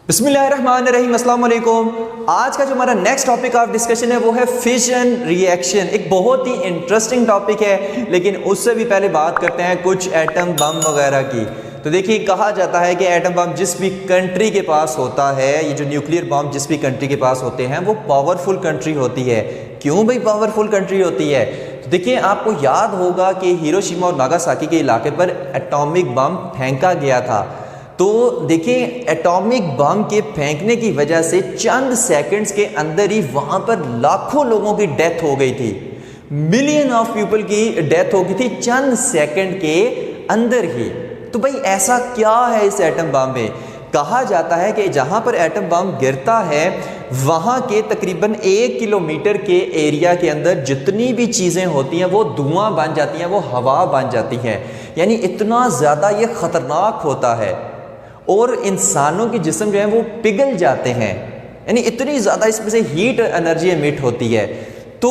बिस्मिल्लाहिर्रहमानिर्रहीम, अस्सलाम वालेकुम। आज का जो हमारा नेक्स्ट टॉपिक ऑफ डिस्कशन है वो है फिशन रिएक्शन। एक बहुत ही इंटरेस्टिंग टॉपिक है, लेकिन उससे भी पहले बात करते हैं कुछ एटम बम वगैरह की। तो देखिए, कहा जाता है कि एटम बम जिस भी कंट्री के पास होता है, ये जो न्यूक्लियर बम जिस भी कंट्री के पास होते हैं वो पावरफुल कंट्री होती है। क्यों भाई पावरफुल कंट्री होती है? तो देखिए, आपको याद होगा कि हिरोशिमा और नागासाकी के इलाके पर एटॉमिक बम फेंका गया था। तो देखिए, एटॉमिक बम के फेंकने की वजह से चंद सेकंड्स के अंदर ही वहां पर लाखों लोगों की डेथ हो गई थी। मिलियन ऑफ पीपल की डेथ हो गई थी चंद सेकंड के अंदर ही। तो भाई ऐसा क्या है इस एटम बम में? कहा जाता है कि जहां पर एटम बम गिरता है वहां के तकरीबन 1 किलोमीटर के एरिया के अंदर जितनी भी चीज़ें होती हैं वो धुआं बन जाती हैं, वो हवा बन जाती हैं। यानी इतना ज़्यादा ये ख़तरनाक होता है और इंसानों के जिस्म जो है वो पिघल जाते हैं। यानी इतनी ज़्यादा इसमें से हीट एनर्जी एमिट होती है। तो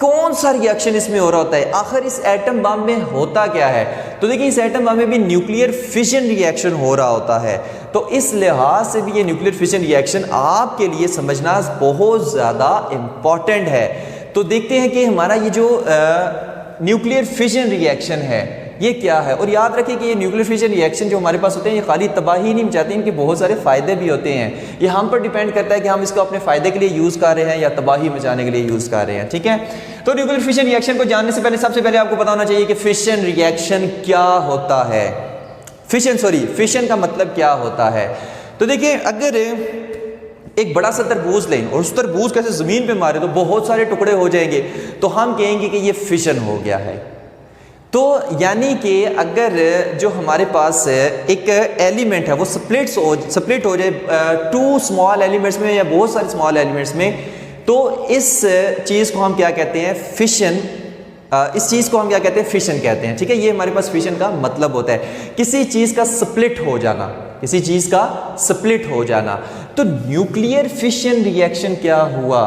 कौन सा रिएक्शन इसमें हो रहा होता है? आखिर इस एटम बम में होता क्या है? तो देखिए, इस एटम बम में भी न्यूक्लियर फिशन रिएक्शन हो रहा होता है। तो इस लिहाज से भी ये न्यूक्लियर फिशन रिएक्शन आपके लिए समझना बहुत ज़्यादा इम्पॉर्टेंट है। तो देखते हैं कि हमारा ये जो न्यूक्लियर फिशन रिएक्शन है ये क्या है। और याद रखिए कि ये न्यूक्लियर फिशन रिएक्शन जो हमारे पास होते हैं ये खाली तबाही नहीं मचाते, इनके बहुत सारे फ़ायदे भी होते हैं। ये हम पर डिपेंड करता है कि हम इसको अपने फ़ायदे के लिए यूज़ कर रहे हैं या तबाही मचाने के लिए यूज़ कर रहे हैं। ठीक है, तो न्यूक्लियर फिशन रिएक्शन को जानने से पहले सबसे पहले आपको पता होना चाहिए कि फिशन रिएक्शन क्या होता है। फिशन का मतलब क्या होता है? तो देखिए, अगर एक बड़ा सा तरबूज लें और उस तरबूज कैसे ज़मीन पे मारे तो बहुत सारे टुकड़े हो जाएंगे, तो हम कहेंगे कि ये फिशन हो गया है। तो यानी कि अगर जो हमारे पास एक एलिमेंट है वो स्प्लिट हो जाए 2 स्मॉल एलिमेंट्स में या बहुत सारे स्मॉल एलिमेंट्स में, तो इस चीज़ को हम क्या कहते हैं? फिशन। इस चीज़ को हम क्या कहते हैं? फिशन कहते हैं। ठीक है, ये हमारे पास फिशन का मतलब होता है किसी चीज़ का स्प्लिट हो जाना, किसी चीज़ का स्प्लिट हो जाना। तो न्यूक्लियर फिशन रिएक्शन क्या हुआ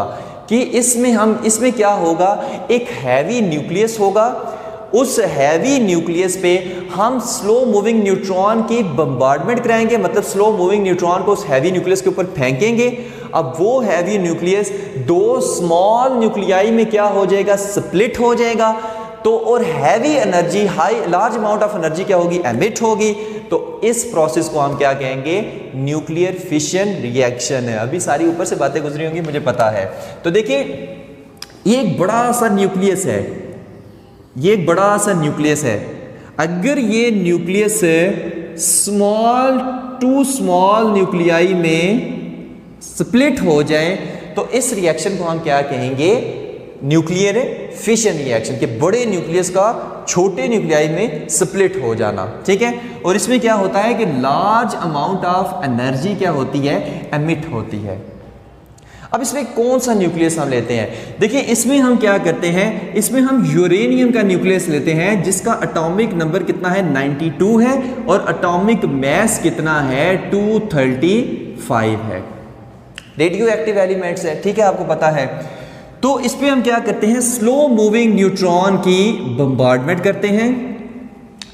कि इसमें क्या होगा? एक हैवी न्यूक्लियस होगा, उस हैवी न्यूक्लियस पे हम स्लो मूविंग न्यूट्रॉन की बम्बार्डमेंट कराएंगे, मतलब स्लो मूविंग न्यूट्रॉन को उस हैवी न्यूक्लियस के ऊपर फेंकेंगे। अब वो हैवी न्यूक्लियस 2 स्मॉल न्यूक्लियाई में क्या हो जाएगा? स्प्लिट हो जाएगा। तो और heavy energy, large amount of energy क्या होगी? एमिट होगी। तो इस प्रोसेस को हम क्या कहेंगे? न्यूक्लियर फिशन रिएक्शन है। अभी सारी ऊपर से बातें गुजरी होंगी, मुझे पता है। तो देखिए, ये एक बड़ा सा न्यूक्लियस है, ये एक बड़ा सा न्यूक्लियस है। अगर ये न्यूक्लियस 2 स्मॉल न्यूक्लियाई में स्प्लिट हो जाए तो इस रिएक्शन को हम क्या कहेंगे? न्यूक्लियर फिशन रिएक्शन के बड़े न्यूक्लियस का छोटे न्यूक्लियाई में स्प्लिट हो जाना। ठीक है, और इसमें क्या होता है कि लार्ज अमाउंट ऑफ एनर्जी क्या होती है? एमिट होती है। अब इसमें कौन सा न्यूक्लियस हम लेते हैं? देखिए, इसमें हम क्या करते हैं? इसमें हम यूरेनियम का न्यूक्लियस लेते हैं जिसका एटॉमिक नंबर कितना है? 92 है और एटॉमिक मास कितना है? 235 है। रेडियो एक्टिव एलिमेंट्स है, ठीक है, आपको पता है। तो इस पे हम क्या करते हैं? स्लो मूविंग न्यूट्रॉन की बम्बार्डमेंट करते हैं।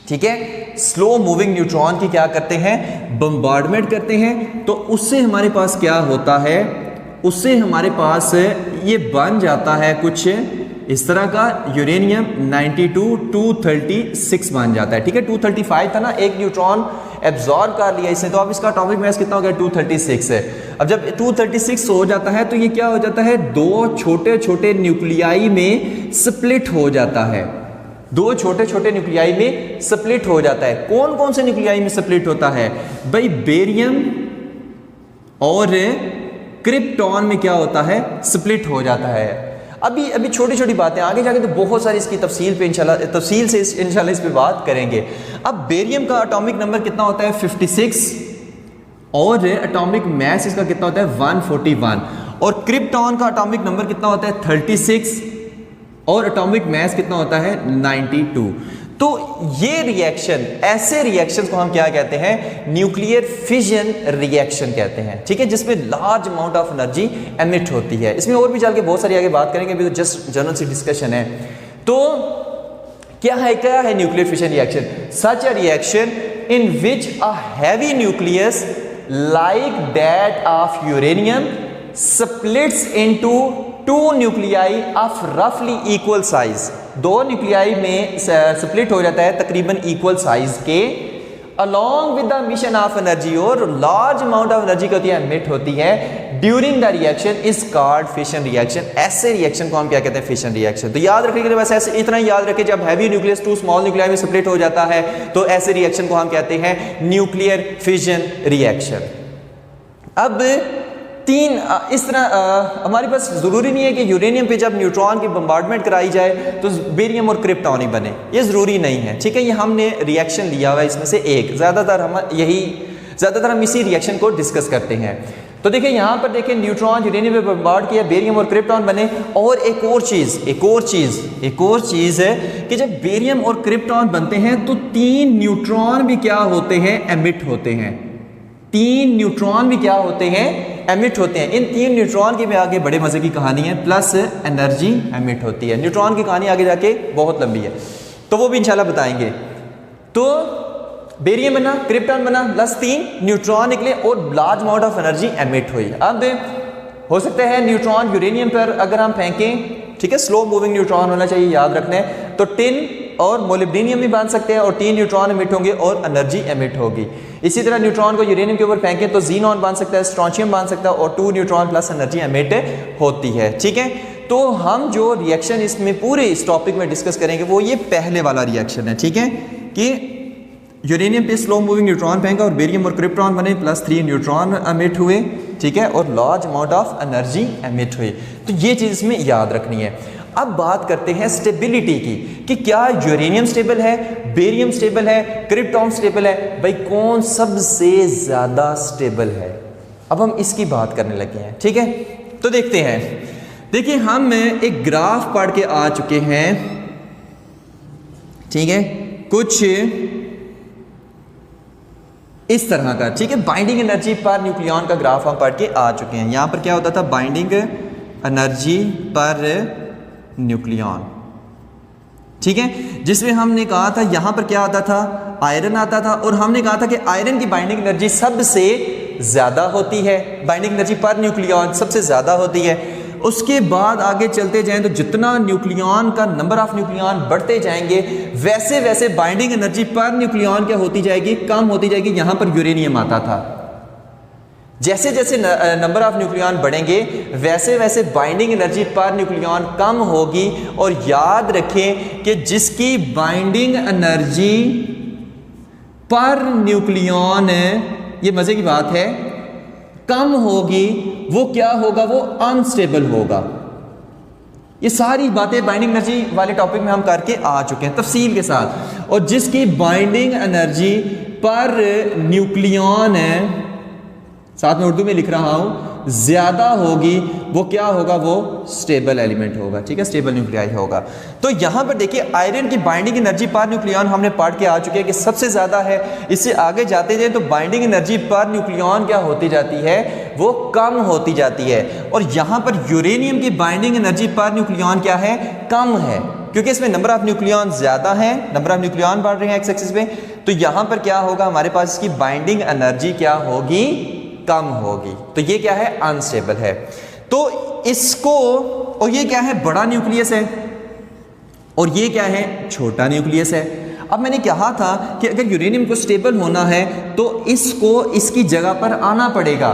ठीक है, स्लो मूविंग न्यूट्रॉन की क्या करते हैं? बम्बार्डमेंट करते हैं। तो उससे हमारे पास क्या होता है? उससे हमारे पास ये बन जाता है कुछ इस तरह का यूरेनियम 92 236 बन जाता है। ठीक है, 235 था ना, एक न्यूट्रॉन एब्जॉर्ब कर लिया इसने, तो अब इसका एटॉमिक मास कितना हो गया? 236 है। अब जब 236 हो जाता है तो ये क्या हो जाता है? 2 छोटे छोटे न्यूक्लियाई में स्प्लिट हो जाता है। 2 छोटे छोटे न्यूक्लियाई में स्प्लिट हो जाता है। कौन कौन से न्यूक्लियाई में स्प्लिट होता है भाई? बेरियम और क्रिप्टॉन में क्या होता है? स्प्लिट हो जाता है। अभी छोटी छोटी बातें, आगे जाके तो बहुत सारी इसकी तफसील से इंशाल्लाह इस पे बात करेंगे। अब बेरियम का एटॉमिक नंबर कितना होता है? 56 और एटॉमिक मास इसका कितना होता है? 141। और क्रिप्टॉन का एटॉमिक नंबर कितना होता है? 36 और एटॉमिक मास कितना होता है? 92। तो ये रिएक्शन, ऐसे रिएक्शन को हम क्या कहते हैं? न्यूक्लियर फिशन रिएक्शन कहते हैं। ठीक है, जिसमें large amount of energy emit होती है। इसमें और भी चल के बहुत सारी आगे बात करेंगे, अभी तो जस्ट जनरल सी डिस्कशन है। तो क्या है nuclear fission reaction? Such a reaction in which a heavy nucleus like that of uranium splits into two nuclei of roughly equal size, दो न्यूक्लियाई में स्प्लिट हो जाता है तकरीबन इक्वल साइज के, along with the emission of energy, और large amount of energy होती है एमिट होती है during the reaction is called fission reaction. ऐसे रिएक्शन को हम क्या कहते हैं? Fission reaction. तो याद रखिए, बस ऐसे इतना ही याद रखिए, जब heavy nucleus to small nuclei में स्प्लिट हो जाता है तो ऐसे रिएक्शन को हम कहते हैं न्यूक्लियर फिशन रिएक्शन। अब तीन इस तरह हमारे पास ज़रूरी नहीं है कि यूरेनियम पे जब न्यूट्रॉन की बम्बार्डमेंट कराई जाए तो बेरियम और क्रिप्टॉन ही बने, ये ज़रूरी नहीं है, ठीक है। ये हमने रिएक्शन लिया हुआ है इसमें से एक, ज़्यादातर हम इसी रिएक्शन को डिस्कस करते हैं। तो देखिए यहाँ पर देखिए न्यूट्रॉन यूरेनियम पे बम्बार्ड किया, बेरियम और क्रिप्टॉन बने। और एक और चीज़ है कि जब बेरियम और क्रिप्टॉन बनते हैं तो तीन न्यूट्रॉन भी क्या होते हैं? एमिट होते हैं। तीन न्यूट्रॉन भी क्या होते हैं? एमिट होते हैं। इन तीन न्यूट्रॉन की भी आगे बड़े मजे की कहानी है, प्लस एनर्जी एमिट होती है। न्यूट्रॉन की कहानी आगे जाके बहुत लंबी है, तो वो भी इंशाल्लाह बताएंगे। तो बेरियम बना, क्रिप्टॉन बना, प्लस तीन न्यूट्रॉन निकले और large amount of energy emit हुई। अब हो सकता है न्यूट्रॉन यूरेनियम पर अगर हम फेंकें, ठीक है, स्लो मूविंग न्यूट्रॉन होना चाहिए, याद रखना है, तो टिन और मोलिब्डेनियम भी बांध सकते हैं और तीन न्यूट्रॉन एमिट होंगे और एनर्जी एमिट होगी। इसी तरह न्यूट्रॉन को यूरेनियम के ऊपर फेंकें तो जीनॉन बांध सकता है, स्ट्रोंशियम बांध सकता है और 2 न्यूट्रॉन प्लस एनर्जी एमिट होती है, ठीक है। तो हम जो रिएक्शन इसमें पूरे इस टॉपिक में डिस्कस करेंगे वो ये पहले वाला रिएक्शन है, ठीक है, कि यूरेनियम पे स्लो मूविंग न्यूट्रॉन फेंका और बेरियम और क्रिप्टॉन बने, प्लस 3 न्यूट्रॉन एमिट हुए, ठीक है, और large amount of energy emit हुई। तो ये चीज़ इसमें याद रखनी है। अब बात करते हैं स्टेबिलिटी की, कि क्या यूरेनियम स्टेबल है, बेरियम स्टेबल है, क्रिप्टॉन स्टेबल है, भाई कौन सबसे ज़्यादा स्टेबल है? अब हम इसकी बात करने लगे हैं, ठीक है। तो देखते हैं, देखिए हम एक ग्राफ पढ़ के आ चुके हैं, ठीक है, कुछ इस तरह का, ठीक है, बाइंडिंग एनर्जी पर न्यूक्लियॉन का ग्राफ हम पढ़ के आ चुके हैं। यहां पर क्या होता था? बाइंडिंग एनर्जी पर न्यूक्लियॉन, ठीक है, जिसमें हमने कहा था यहां पर क्या आता था? आयरन आता था, और हमने कहा था कि आयरन की बाइंडिंग एनर्जी सबसे ज्यादा होती है, बाइंडिंग एनर्जी पर न्यूक्लियॉन सबसे ज्यादा होती है। उसके बाद आगे चलते जाएं तो जितना न्यूक्लियॉन का नंबर ऑफ न्यूक्लियॉन बढ़ते जाएंगे वैसे वैसे बाइंडिंग एनर्जी पर न्यूक्लियॉन क्या होती जाएगी? कम होती जाएगी। यहां पर यूरेनियम आता था, जैसे जैसे नंबर ऑफ न्यूक्लियॉन बढ़ेंगे वैसे वैसे बाइंडिंग एनर्जी पर न्यूक्लियॉन कम होगी। और याद रखें कि जिसकी बाइंडिंग एनर्जी पर न्यूक्लियॉन, ये मजे की बात है, कम होगी, वो क्या होगा? वो अनस्टेबल होगा। ये सारी बातें बाइंडिंग एनर्जी वाले टॉपिक में हम करके आ चुके हैं तफसील के साथ। और जिसकी बाइंडिंग एनर्जी पर न्यूक्लियॉन है, साथ में उर्दू में लिख रहा हूं, ज्यादा होगी, वो क्या होगा? वो स्टेबल एलिमेंट होगा, ठीक है, स्टेबल न्यूक्लियाई होगा। तो यहां पर देखिए आयरन की बाइंडिंग एनर्जी पर न्यूक्लियॉन हमने पढ़ के आ चुके हैं कि सबसे ज्यादा है। इससे आगे जाते जाए तो बाइंडिंग एनर्जी पर न्यूक्लियॉन क्या होती जाती है? वो कम होती जाती है। और यहां पर यूरेनियम की बाइंडिंग एनर्जी पर न्यूक्लियॉन क्या है? कम है, क्योंकि इसमें नंबर ऑफ न्यूक्लियॉन ज्यादा है, नंबर ऑफ न्यूक्लियॉन बढ़ रहे हैं एक्स एक्सिस पे। तो यहां पर क्या होगा? हमारे पास इसकी बाइंडिंग एनर्जी क्या होगी? कम होगी। तो ये क्या है? अनस्टेबल है। तो इसको, और ये क्या है? बड़ा न्यूक्लियस है, और ये क्या है? छोटा न्यूक्लियस है। अब मैंने कहा था कि अगर यूरेनियम को स्टेबल होना है तो इसको इसकी जगह पर आना पड़ेगा।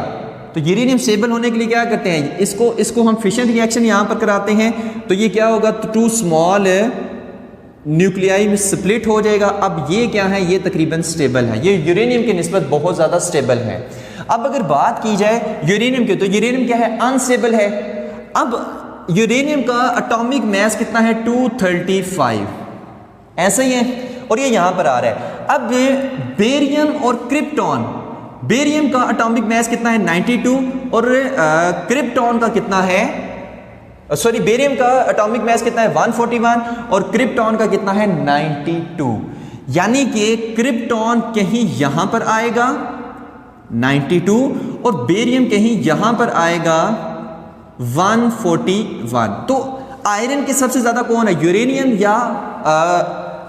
तो यूरेनियम स्टेबल होने के लिए क्या करते हैं? इसको हम फिशन रिएक्शन यहां पर कराते हैं, तो ये क्या होगा? तो 2 स्मॉल न्यूक्लियाई में स्प्लिट हो जाएगा। अब ये क्या है? ये तकरीबन स्टेबल है, ये यूरेनियम की निस्बत बहुत ज़्यादा स्टेबल है। अब अगर बात की जाए यूरेनियम की, तो यूरेनियम क्या है? अनस्टेबल है। अब यूरेनियम का एटॉमिक मास कितना है? 235, ऐसा ही है, और ये यहां पर आ रहा है। अब बेरियम और क्रिप्टॉन, बेरियम का एटॉमिक मास कितना है? 92, और क्रिप्टॉन का कितना है? सॉरी, बेरियम का एटॉमिक मास कितना है? 141, और क्रिप्टॉन का कितना है? 92। यानी कि क्रिप्टॉन कहीं यहां पर आएगा 92, और बेरियम कहीं यहां पर आएगा 141। तो आयरन के सबसे ज्यादा कौन है? यूरेनियम या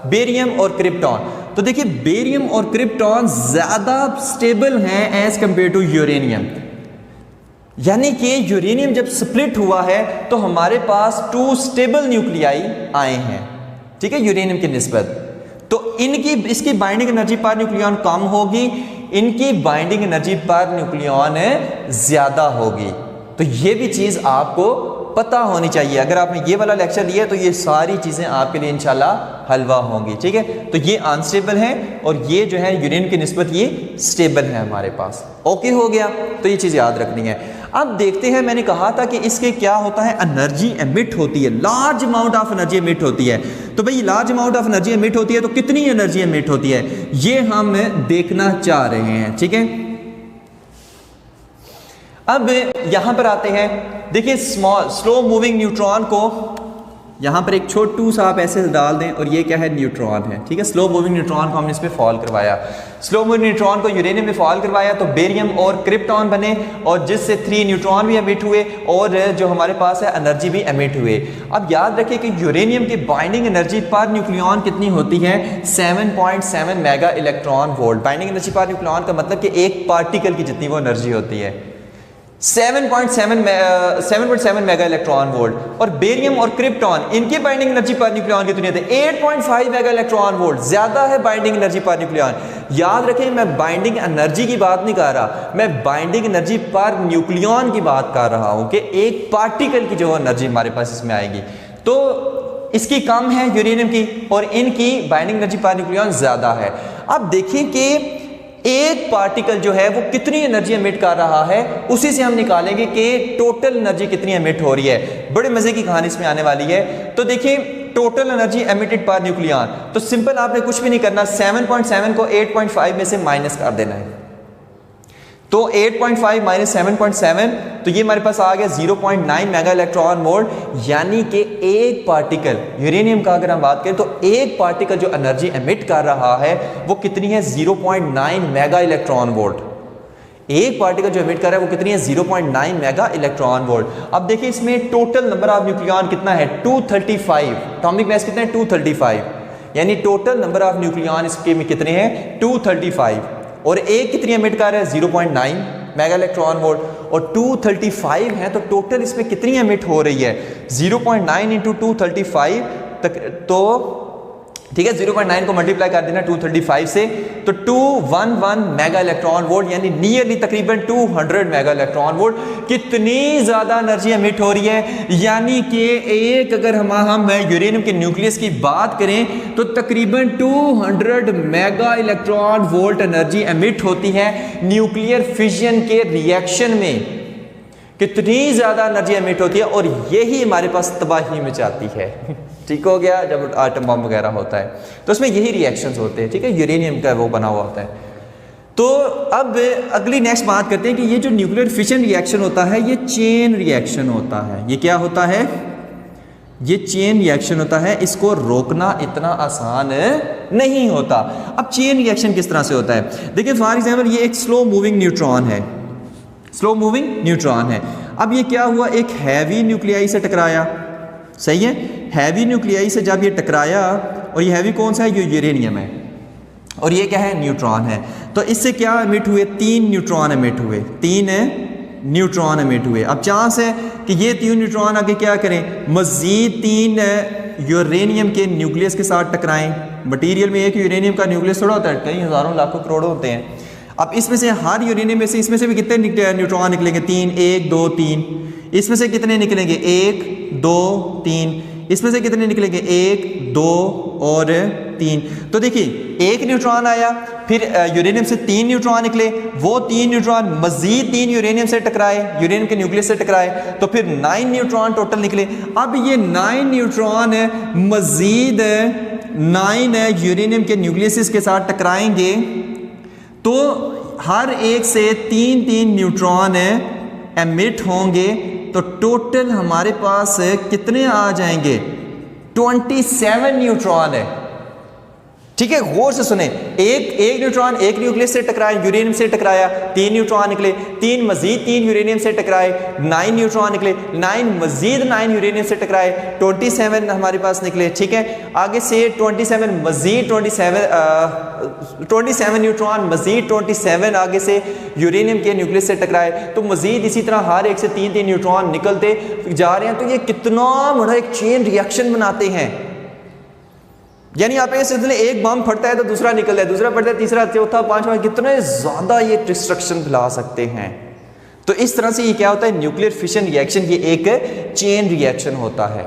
बेरियम और क्रिप्टॉन? तो देखिए बेरियम और क्रिप्टॉन ज़्यादा स्टेबल हैं एज कंपेयर टू यूरेनियम। यानी कि यूरेनियम जब स्प्लिट हुआ है तो हमारे पास 2 स्टेबल न्यूक्लियाई आए हैं, ठीक है, यूरेनियम की निस्बत। तो इसकी बाइंडिंग एनर्जी पर न्यूक्लियन कम होगी, इनकी बाइंडिंग एनर्जी पर न्यूक्लियन ज़्यादा होगी। तो ये भी चीज़ आपको पता होनी चाहिए। अगर आपने ये वाला लेक्चर लिया तो ये सारी चीज़ें आपके लिए इंशाल्लाह हलवा होंगी, ठीक है। तो ये अनस्टेबल है और ये जो है यूरेनियम की निस्बत ये स्टेबल है हमारे पास। ओके हो गया, तो ये चीज़ याद रखनी है। अब देखते हैं, मैंने कहा था कि इसके क्या होता है, एनर्जी एमिट होती है, large amount of energy emit होती है। तो भाई large amount of energy emit होती है तो कितनी एनर्जी एमिट होती है ये हम देखना चाह रहे हैं, ठीक है। अब यहां पर आते हैं, देखिए स्लो मूविंग न्यूट्रॉन को यहाँ पर एक छोटू सा आप ऐसे डाल दें और ये क्या है, न्यूट्रॉन है, ठीक है। स्लो मूविंग न्यूट्रॉन को हमने इस पर फॉल करवाया, स्लो मूविंग न्यूट्रॉन को यूरेनियम में फॉल करवाया तो बेरियम और क्रिप्टॉन बने और जिससे 3 न्यूट्रॉन भी एमिट हुए और जो हमारे पास है एनर्जी भी एमिट हुए। अब याद रखिए कि यूरेनियम की बाइंडिंग एनर्जी पर न्यूक्लियन कितनी होती है, 7.7 mega electron volt. Binding energy per nucleon का मतलब कि एक पार्टिकल की जितनी वो एनर्जी होती है, 7.7 मेगा इलेक्ट्रॉन वोल्ट। और बेरियम और क्रिप्टॉन इनकी बाइंडिंग एनर्जी पर न्यूक्लियन कितनी होती है, 8.5 मेगा इलेक्ट्रॉन वोल्ट, ज्यादा है बाइंडिंग एनर्जी पर न्यूक्लियन। याद रखें मैं बाइंडिंग एनर्जी की बात नहीं कर रहा, मैं बाइंडिंग एनर्जी पर न्यूक्लियन की बात कर रहा हूं कि एक पार्टिकल की जो एनर्जी हमारे पास इसमें आएगी तो इसकी कम है यूरेनियम की और इनकी बाइंडिंग एनर्जी पर न्यूक्लियन ज्यादा है। अब देखिए कि एक पार्टिकल जो है वो कितनी एनर्जी एमिट कर रहा है, उसी से हम निकालेंगे कि टोटल एनर्जी कितनी एमिट हो रही है। बड़े मजे की कहानी इसमें आने वाली है। तो देखिए total energy emitted per nucleon, तो सिंपल आपने कुछ भी नहीं करना, 7.7 को 8.5 में से माइनस कर देना है। तो 8.5 माइनस 7.7 तो ये हमारे पास आ गया 0.9 मेगा इलेक्ट्रॉन वोल्ट। यानी कि एक पार्टिकल यूरेनियम का अगर हम बात करें तो एक पार्टिकल जो एनर्जी एमिट कर रहा है वो कितनी है, 0.9 मेगा इलेक्ट्रॉन वोल्ट। एक पार्टिकल जो एमिट कर रहा है वो कितनी है, 0.9 मेगा इलेक्ट्रॉन वोल्ट। अब देखिए इसमें टोटल नंबर ऑफ न्यूक्लियन कितना है, 235। एटॉमिक मास कितना है, 235। यानी टोटल नंबर ऑफ न्यूक्लियन इसके में कितने हैं, 235। और एक कितनी एमिट कर रहा है, 0.9 मेगा इलेक्ट्रॉन वोल्ट और 235 है तो टोटल इसमें कितनी एमिट हो रही है, 0.9 इंटू 235 तक, तो ठीक है 0.9 को मल्टीप्लाई कर देना 235 से तो 211 मेगा इलेक्ट्रॉन वोल्ट, यानी नियरली तकरीबन 200 मेगा इलेक्ट्रॉन वोल्ट। कितनी ज्यादा एनर्जी एमिट हो रही है, यानी कि एक अगर हम यूरेनियम के न्यूक्लियस की बात करें तो तकरीबन 200 mega electron volt energy emit होती है न्यूक्लियर फिजन के रिएक्शन में। कितनी ज्यादा एनर्जी एमिट होती है और यही हमारे पास तबाही मचाती है। ठीक हो गया, जब आटम बम वगैरह होता है तो उसमें यही रिएक्शंस होते हैं, ठीक है, यूरेनियम का वो बना हुआ होता है। तो अब अगली नेक्स्ट बात करते हैं कि ये जो न्यूक्लियर फिशन रिएक्शन होता है ये चेन रिएक्शन होता है। ये क्या होता है, ये चेन रिएक्शन होता है, इसको रोकना इतना आसान नहीं होता। अब चेन रिएक्शन किस तरह से होता है, देखिए फॉर एग्जाम्पल ये एक स्लो मूविंग न्यूट्रॉन है, स्लो मूविंग न्यूट्रॉन है। अब ये क्या हुआ, एक हैवी न्यूक्लियाई से टकराया, सही है, हैवी न्यूक्लियाई से जब ये टकराया और ये हैवी कौन सा है, ये यूरेनियम है और ये क्या है, न्यूट्रॉन है। तो इससे क्या एमिट हुए, 3 न्यूट्रॉन एमिट हुए, 3 न्यूट्रॉन एमिट हुए। अब चांस है कि ये 3 न्यूट्रॉन आगे क्या करें, मजीद 3 यूरेनियम के न्यूक्लियस के साथ टकराएं। मटीरियल में एक यूरेनियम का न्यूक्लियस थोड़ा होता है, कई हज़ारों लाखों करोड़ों होते हैं। अब इसमें से हर यूरेनियम में से इसमें से भी कितने न्यूट्रॉन निकलेंगे, 3, 1 2 3। इसमें से कितने निकलेंगे, 1 2 3। इसमें से कितने निकलेंगे, 1 2 और 3। तो देखिए एक न्यूट्रॉन आया, फिर यूरेनियम से 3 न्यूट्रॉन निकले, वो 3 न्यूट्रॉन मजीद 3 यूरेनियम से टकराए, यूरेनियम के न्यूक्लियस से टकराए, तो फिर 9 न्यूट्रॉन टोटल निकले। अब ये 9 न्यूट्रॉन मजीद 9 यूरेनियम के न्यूक्लियस के साथ टकराएंगे तो हर एक से 3 न्यूट्रॉन एमिट होंगे। तो टोटल हमारे पास कितने आ जाएंगे, 27 न्यूट्रॉन है। ठीक है, गौर से सुने, एक न्यूट्रॉन एक न्यूक्लियस से टकराया, यूरेनियम से टकराया, 3 न्यूट्रॉन निकले, 3 मजीद 3 यूरेनियम से टकराए, 9 न्यूट्रॉन निकले, 9 मजीद 9 यूरेनियम से टकराए, 27 हमारे पास निकले। ठीक है, आगे से 27 मजीद 27 न्यूट्रॉन मजीद 27 आगे से यूरेनियम के न्यूक्लियस से टकराए, तो मजीद इसी तरह हर एक से 3-3 न्यूट्रॉन निकलते जा रहे हैं। तो ये कितना बड़ा एक चेन रिएक्शन बनाते हैं। यानी आप इस सिलसिले एक बम फटता है तो दूसरा निकलता है, दूसरा फटता है, तीसरा, चौथा, पांचवा, कितने ज्यादा ये डिस्ट्रक्शन फैला सकते हैं। तो इस तरह से ये क्या होता है, न्यूक्लियर फिशन रिएक्शन, ये एक चेन रिएक्शन होता है।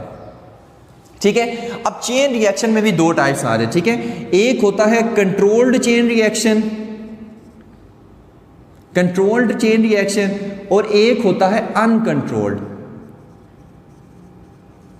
ठीक है, अब चेन रिएक्शन में भी 2 टाइप्स आ रहे हैं। ठीक है, एक होता है controlled chain reaction, controlled chain reaction, और एक होता है अनकंट्रोल्ड।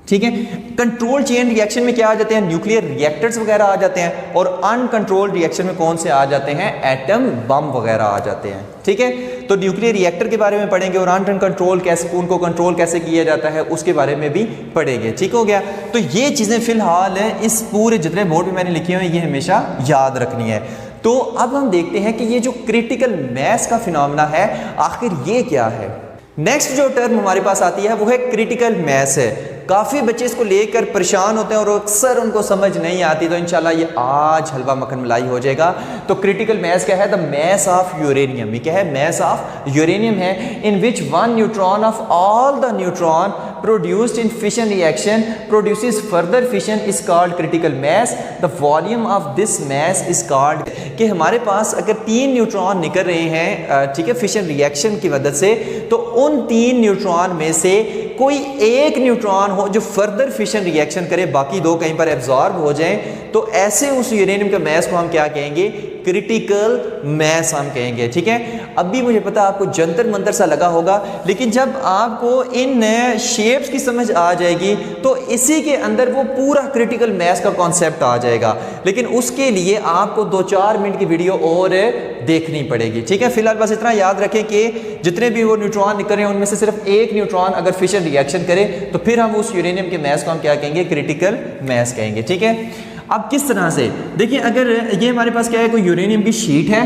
ठीक है, कंट्रोल चेन रिएक्शन में क्या आ जाते हैं, न्यूक्लियर रिएक्टर्स वगैरह आ जाते हैं, और अनकंट्रोल्ड रिएक्शन में कौन से आ जाते हैं, एटम बम वगैरह आ जाते हैं। ठीक है, तो न्यूक्लियर रिएक्टर के बारे में पढ़ेंगे और अनकंट्रोल कैसे, उनको कंट्रोल कैसे किया जाता है उसके बारे में भी पढ़ेंगे। ठीक हो गया, तो ये चीज़ें फिलहाल इस पूरे जितने बोर्ड में मैंने लिखे हुए हैं ये हमेशा याद रखनी है। तो अब हम देखते हैं कि ये जो क्रिटिकल मैस का फिनोमेना है आखिर ये क्या है। नेक्स्ट जो टर्म हमारे पास आती है वो है क्रिटिकल मैस है। काफ़ी बच्चे इसको लेकर परेशान होते हैं और अक्सर उनको समझ नहीं आती, तो इंशाल्लाह ये आज हलवा मक्खन मलाई हो जाएगा। तो क्रिटिकल मैस क्या है, द मैस ऑफ यूरेनियम। ये क्या है, मैस ऑफ यूरेनियम है, in which 1 neutron of all the neutron produced in fission reaction produces further fission is called critical mass. The volume of this mass is called, कि हमारे पास अगर 3 neutron निकल रहे हैं, ठीक है, फिशन रिएक्शन की मदद से, तो उन 3 न्यूट्रॉन में से कोई एक न्यूट्रॉन हो जो फर्दर फिशन रिएक्शन करे, बाकी 2 कहीं पर एब्जॉर्ब हो जाएं, तो ऐसे उस यूरेनियम के मैस को हम क्या कहेंगे, क्रिटिकल मैस हम कहेंगे। ठीक है, अब भी मुझे पता आपको जंतर मंतर सा लगा होगा, लेकिन जब आपको इन शेप्स की समझ आ जाएगी तो इसी के अंदर वो पूरा क्रिटिकल मैस का कॉन्सेप्ट आ जाएगा। लेकिन उसके लिए आपको 2-4 मिनट की वीडियो और देखनी पड़ेगी। ठीक है, फिलहाल बस इतना याद रखें कि जितने भी वो न्यूट्रॉन निकल रहे हैं उनमें से सिर्फ एक न्यूट्रॉन अगर फिशन रिएक्शन करे तो फिर हम उस यूरेनियम के मैस को हम क्या कहेंगे, क्रिटिकल मैस कहेंगे। ठीक है, अब किस तरह से देखिए, अगर ये हमारे पास क्या है, कोई यूरेनियम की शीट है,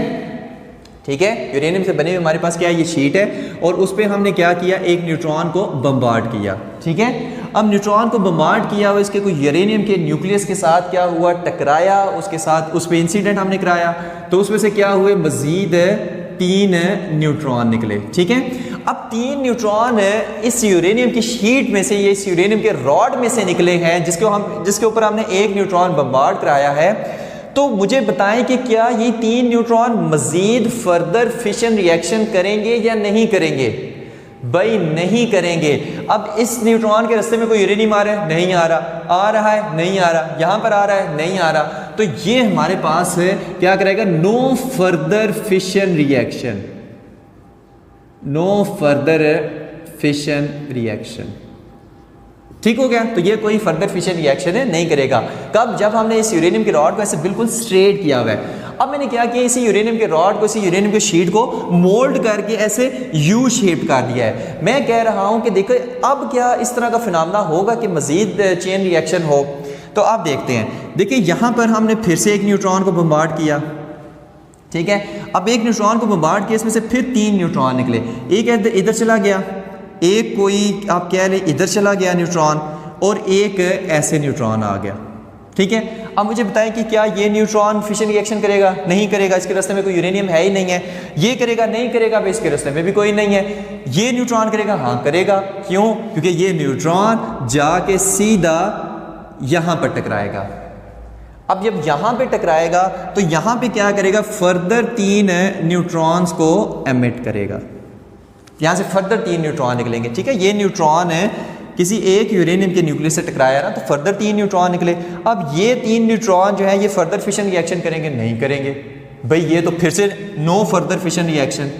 ठीक है, यूरेनियम से बने हुए हमारे पास क्या है, ये शीट है, और उस पर हमने क्या किया, एक न्यूट्रॉन को बम्बार्ड किया। ठीक है, अब न्यूट्रॉन को बम्बार्ड किया और इसके कोई यूरेनियम के न्यूक्लियस के साथ क्या हुआ, टकराया, उसके साथ उस पर इंसिडेंट हमने कराया, तो उसमें से क्या हुए, मजीद 3 न्यूट्रॉन निकले। ठीक है, अब 3 न्यूट्रॉन इस यूरेनियम की शीट में से, ये इस यूरेनियम के रॉड में से निकले हैं, जिसके ऊपर हमने एक न्यूट्रॉन बम्बार्ड कराया है। तो मुझे बताएं कि क्या ये 3 न्यूट्रॉन मजीद फर्दर फिशन रिएक्शन करेंगे या नहीं करेंगे? भाई नहीं करेंगे। अब इस न्यूट्रॉन के रास्ते में कोई यूरेनियम आ रहा है, नहीं आ रहा, आ रहा है, नहीं आ रहा, यहां पर आ रहा है, नहीं आ रहा, तो ये हमारे पास क्या करेगा, no further fission reaction, no further fission reaction. ठीक हो गया, तो ये कोई फर्दर फिशन रिएक्शन है नहीं करेगा। कब, जब हमने इस यूरेनियम के रॉड को ऐसे बिल्कुल स्ट्रेट किया हुआ है। अब मैंने क्या किया, इसी यूरेनियम के रॉड को, इसी यूरेनियम की शीट को मोल्ड करके ऐसे यू शेप कर दिया है। मैं कह रहा हूं कि देखो अब क्या इस तरह का फिनोमेना होगा कि मजीद चेन रिएक्शन हो। तो आप देखते हैं, देखिए यहां पर हमने फिर से एक न्यूट्रॉन को बम्बार्ड किया। ठीक है, अब एक न्यूट्रॉन को बम्बार्ड किया, इसमें से फिर 3 न्यूट्रॉन निकले, एक इधर चला गया, एक कोई आप कह लें इधर चला गया न्यूट्रॉन, और एक ऐसे न्यूट्रॉन आ गया। ठीक है, अब मुझे बताएं कि क्या ये न्यूट्रॉन फिशन रिएक्शन करेगा? नहीं करेगा, इसके रास्ते में कोई यूरेनियम है ही नहीं है। ये करेगा? नहीं करेगा, भाई इसके रास्ते में भी कोई नहीं है। ये न्यूट्रॉन करेगा? हाँ करेगा। क्यों? क्योंकि ये न्यूट्रॉन जाके सीधा यहां पर टकराएगा। अब जब यहां पे टकराएगा तो यहां पे क्या करेगा, फर्दर 3 न्यूट्रॉन्स को एमिट करेगा, यहां से फर्दर 3 न्यूट्रॉन निकलेंगे। ठीक है, ये न्यूट्रॉन है किसी एक यूरेनियम के न्यूक्लियस से टकराया ना, तो फर्दर 3 न्यूट्रॉन निकले। अब ये 3 न्यूट्रॉन जो है ये फर्दर फिशन रिएक्शन करेंगे? नहीं करेंगे। भाई ये तो फिर से no further fission reaction,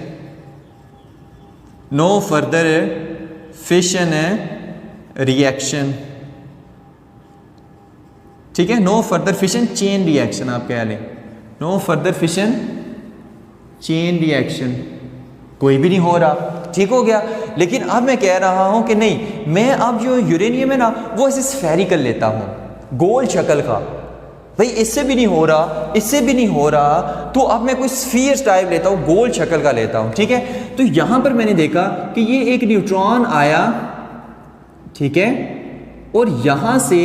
no further fission reaction. ठीक है, no further fission chain reaction आप कह लें, no further fission chain reaction, कोई भी नहीं हो रहा। ठीक हो गया, लेकिन अब मैं कह रहा हूं कि नहीं, मैं अब जो यूरेनियम है ना वो ऐसे स्फेरिकल लेता हूं, गोल शक्ल का। भाई इससे भी नहीं हो रहा, इससे भी नहीं हो रहा, तो अब मैं कोई स्फीयर टाइप लेता हूँ, गोल शक्ल का लेता हूँ, ठीक है। तो यहां पर मैंने देखा कि ये एक न्यूट्रॉन आया, ठीक है, और यहां से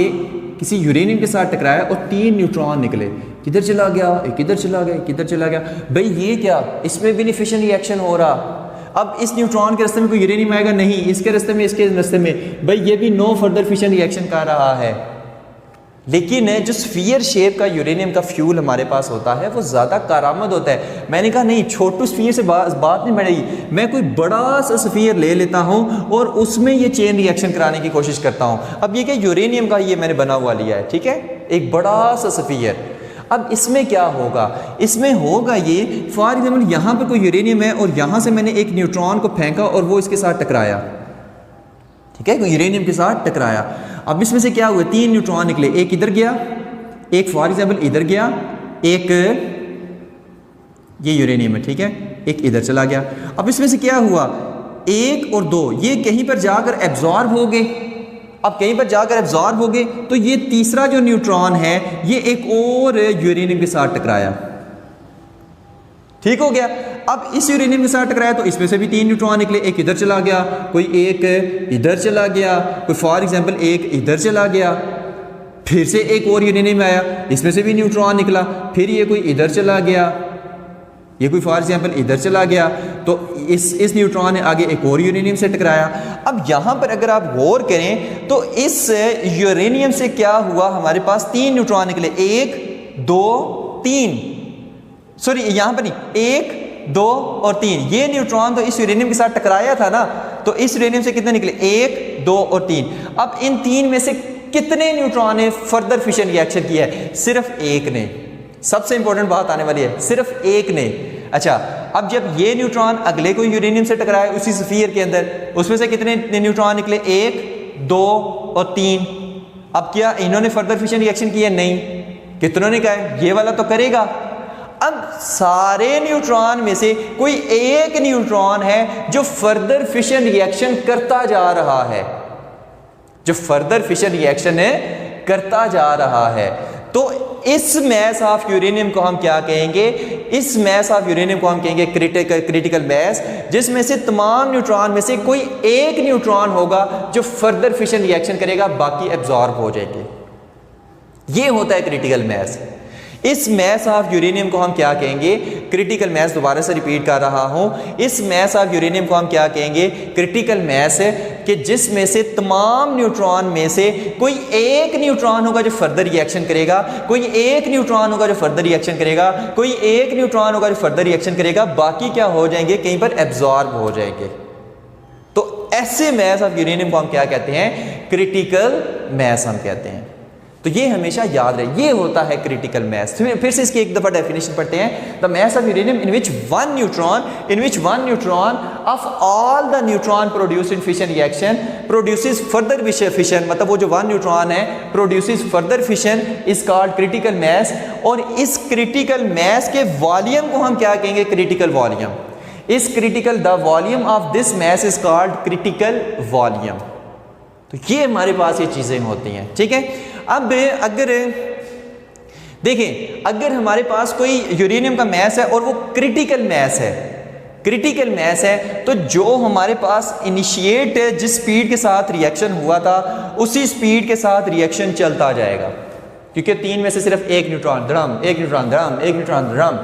किसी यूरेनियम के साथ टकराया और 3 न्यूट्रॉन निकले, किधर चला गया, एक इधर चला गया, एक इधर चला गया। भाई ये क्या, इसमें भी नहीं फिशन रिएक्शन हो रहा। अब इस न्यूट्रॉन के रास्ते में कोई यूरेनियम आएगा नहीं, इसके रास्ते में, इसके रास्ते में, भाई ये भी नो फर्दर फिशन रिएक्शन कर रहा है। लेकिन जो स्फीयर शेप का यूरेनियम का फ्यूल हमारे पास होता है वो ज़्यादा कारामद होता है। मैंने कहा नहीं, छोटू स्फीयर से बात नहीं बढ़ेगी, मैं कोई बड़ा सा स्फीयर ले लेता हूँ और उसमें ये चेन रिएक्शन कराने की कोशिश करता हूँ। अब ये क्या, यूरेनियम का ये मैंने बना हुआ लिया है, ठीक है, एक बड़ा सा स्फीयर। अब इसमें क्या होगा, इसमें होगा ये, फॉर एग्जाम्पल यहाँ पर कोई यूरेनियम है और यहाँ से मैंने एक न्यूट्रॉन को फेंका और वो इसके साथ टकराया, ठीक है, यूरेनियम के साथ टकराया। अब इसमें से क्या हुआ, 3 न्यूट्रॉन निकले, एक इधर गया, एक फॉर एग्जाम्पल इधर गया, एक ये यूरेनियम है, ठीक है, एक इधर चला गया। अब इसमें से क्या हुआ, 1 और 2 ये कहीं पर जाकर एब्जॉर्ब हो गए। अब कहीं पर जाकर एब्जॉर्ब हो गए तो ये तीसरा जो न्यूट्रॉन है ये एक और यूरेनियम के साथ टकराया, ठीक हो गया। अब इस यूरेनियम के साथ टकराया तो इसमें से भी 3 न्यूट्रॉन निकले, एक इधर चला गया, कोई एक इधर चला गया, कोई फॉर एग्जांपल एक इधर चला गया, फिर से एक और यूरेनियम आया, इसमें से भी न्यूट्रॉन निकला, फिर ये कोई इधर चला गया, ये कोई फॉर एग्जांपल इधर चला गया, तो इस न्यूट्रॉन ने आगे एक और यूरेनियम से टकराया। अब यहाँ पर अगर आप गौर करें तो इस यूरेनियम से क्या हुआ, हमारे पास 3 न्यूट्रॉन निकले, 1 2 3, सॉरी यहाँ पर नहीं, 1 2 और 3, ये न्यूट्रॉन तो इस यूरेनियम के साथ टकराया था ना, तो इस यूरेनियम से कितने निकले, 1 2 और 3। अब इन 3 में से कितने न्यूट्रॉन ने फर्दर फिशन रिएक्शन किया है, सिर्फ 1 ने। सबसे इंपॉर्टेंट बात आने वाली है, सिर्फ 1 ने। अच्छा, अब जब ये न्यूट्रॉन अगले कोई यूरेनियम से टकराए उसी स्फीयर के अंदर, उसमें से कितने न्यूट्रॉन निकले, 1 2 और 3। अब क्या इन्होंने फर्दर फिशन रिएक्शन किया, नहीं, कितनों ने कहा, ये वाला तो करेगा। अब सारे न्यूट्रॉन में से कोई एक न्यूट्रॉन है जो फर्दर फिशन रिएक्शन करता जा रहा है, जो फर्दर फिशन रिएक्शन करता जा रहा है। तो इस मैस ऑफ यूरेनियम को हम क्या कहेंगे, इस मैस ऑफ यूरेनियम को हम कहेंगे क्रिटिकल मैस, जिसमें से तमाम न्यूट्रॉन में से कोई एक न्यूट्रॉन होगा जो फर्दर फिशन रिएक्शन करेगा, बाकी एब्जॉर्ब हो जाएंगे। ये होता है क्रिटिकल मैस। इस मैस ऑफ यूरेनियम को हम क्या कहेंगे, क्रिटिकल मैस। दोबारा से रिपीट कर रहा हूं, इस मैस ऑफ यूरेनियम को हम क्या कहेंगे, क्रिटिकल मैस, कि जिसमें से तमाम न्यूट्रॉन में से कोई एक न्यूट्रॉन होगा जो फर्दर रिएक्शन करेगा, कोई एक न्यूट्रॉन होगा जो फर्दर रिएक्शन करेगा, कोई एक न्यूट्रॉन होगा जो फर्दर रिएक्शन करेगा, बाकी क्या हो जाएंगे, कहीं पर एब्जॉर्ब हो जाएंगे। तो ऐसे मैस ऑफ यूरेनियम को हम क्या कहते हैं, क्रिटिकल मैस हम कहते हैं। तो ये हमेशा याद रहे, ये होता है क्रिटिकल मैस। फिर से इसकी एक दफा डेफिनेशन पढ़ते हैं। The mess of uranium in which one neutron of all the neutron produced in fission reaction produces further fission, मतलब वो जो 1 न्यूट्रॉन है produces further fission, is called critical mess. और इस क्रिटिकल मैस के वॉल्यूम को हम क्या कहेंगे, क्रिटिकल वॉल्यूम। इस critical, the volume of this mass is called critical volume. तो ये हमारे पास ये चीजें होती हैं, ठीक है। अब अगर देखें, अगर हमारे पास कोई यूरेनियम का मैस है और वो क्रिटिकल मैस है, क्रिटिकल मैस है, तो जो हमारे पास इनिशिएट जिस स्पीड के साथ रिएक्शन हुआ था उसी स्पीड के साथ रिएक्शन चलता जाएगा, क्योंकि 3 में से सिर्फ एक न्यूट्रॉन धड़म, एक न्यूट्रॉन धड़म, एक न्यूट्रॉन धड़म,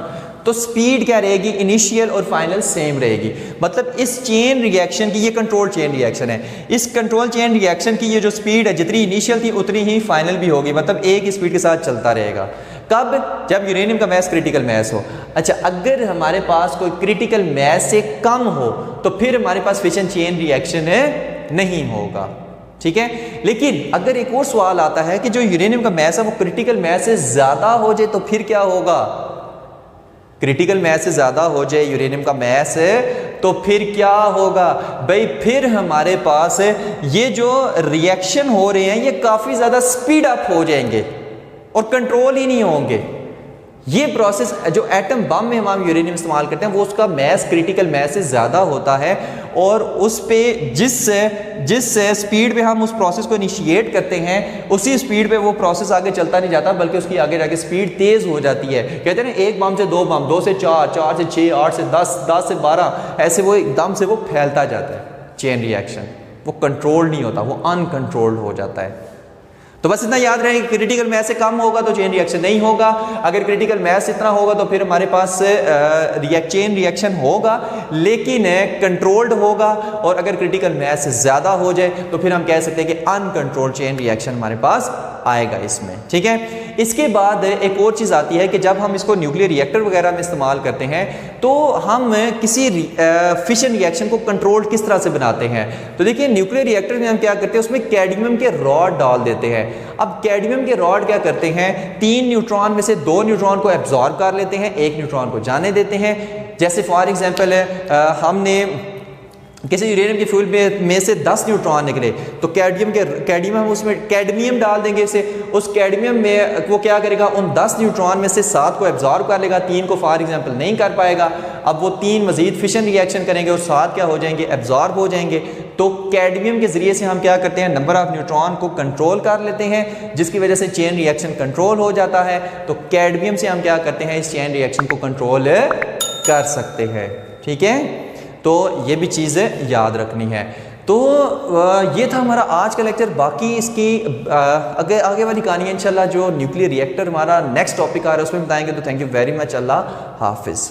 तो स्पीड क्या रहेगी, इनिशियल और फाइनल सेम रहेगी। मतलब इस चेन रिएक्शन की, ये कंट्रोल चेन रिएक्शन है, इस कंट्रोल चेन रिएक्शन की ये जो स्पीड है, जितनी इनिशियल थी उतनी ही फाइनल भी होगी, मतलब एक ही स्पीड के साथ चलता रहेगा। कब, जब यूरेनियम का मैस क्रिटिकल मैस हो। अच्छा, अगर हमारे पास कोई क्रिटिकल मैस से कम हो तो फिर हमारे पास फिशन चेन रिएक्शन नहीं होगा, ठीक है। लेकिन अगर एक और सवाल आता है कि जो यूरेनियम का मैस है वो क्रिटिकल मैस से ज्यादा हो जाए तो फिर क्या होगा, क्रिटिकल मैस से ज्यादा हो जाए यूरेनियम का मैस तो फिर क्या होगा भाई, फिर हमारे पास ये जो रिएक्शन हो रहे हैं ये काफी ज्यादा स्पीड अप हो जाएंगे और कंट्रोल ही नहीं होंगे। ये प्रोसेस जो एटम बम में हम यूरेनियम इस्तेमाल करते हैं वो उसका मैस क्रिटिकल मैस से ज़्यादा होता है और उस पे जिस स्पीड पे हम उस प्रोसेस को इनिशिएट करते हैं उसी स्पीड पे वो प्रोसेस आगे चलता नहीं जाता बल्कि उसकी आगे जाके स्पीड तेज़ हो जाती है। कहते हैं ना एक बम से दो बम, 2 से 4, 4 से 6, 8 से 10, 10 से 12, ऐसे वो एकदम से वो फैलता जाता है। चेन रिएक्शन वो कंट्रोल नहीं होता, वो अनकंट्रोल्ड हो जाता है। तो बस इतना याद रहे कि क्रिटिकल मैस से कम होगा तो चेन रिएक्शन नहीं होगा, अगर क्रिटिकल मैस इतना होगा तो फिर हमारे पास चेन रिएक्शन होगा लेकिन कंट्रोल्ड होगा, और अगर क्रिटिकल मैस ज़्यादा हो जाए तो फिर हम कह सकते हैं कि अनकंट्रोल्ड चेन रिएक्शन हमारे पास आएगा इसमें। ठीक है, इसके बाद एक और चीज़ आती है कि जब हम इसको न्यूक्लियर रिएक्टर वगैरह में इस्तेमाल करते हैं तो हम किसी फिशन रिएक्शन को कंट्रोल किस तरह से बनाते हैं। तो देखिए न्यूक्लियर रिएक्टर में हम क्या करते हैं, उसमें कैडमियम के रॉड डाल देते हैं। अब कैडमियम के रॉड क्या करते हैं, 3 न्यूट्रॉन में से 2 न्यूट्रॉन को एब्जॉर्ब कर लेते हैं, 1 न्यूट्रॉन को जाने देते हैं। जैसे फॉर एग्जांपल हमने किसी यूरेनियम के फ्यूल में से 10 न्यूट्रॉन निकले तो कैडमियम हम उसमें कैडमियम डाल देंगे इसे, उस कैडमियम में वो क्या करेगा, उन 10 न्यूट्रॉन में से 7 को एब्जॉर्ब कर लेगा, 3 को फॉर एग्जांपल नहीं कर पाएगा। अब वो 3 मजीद फिशन रिएक्शन करेंगे और 7 क्या हो जाएंगे, एब्जॉर्ब हो जाएंगे। तो कैडमियम के जरिए से हम क्या करते हैं, नंबर ऑफ न्यूट्रॉन को कंट्रोल कर लेते हैं जिसकी वजह से चेन रिएक्शन कंट्रोल हो जाता है। तो कैडमियम से हम क्या करते हैं, इस चेन रिएक्शन को कंट्रोल कर सकते हैं। ठीक है, तो ये भी चीज़ें याद रखनी है। तो ये था हमारा आज का लेक्चर। बाकी इसकी आगे वाली कहानी है इंशाल्लाह जो न्यूक्लियर रिएक्टर हमारा नेक्स्ट टॉपिक आ रहा है उसमें बताएंगे। तो थैंक यू वेरी मच, अल्लाह हाफिज़।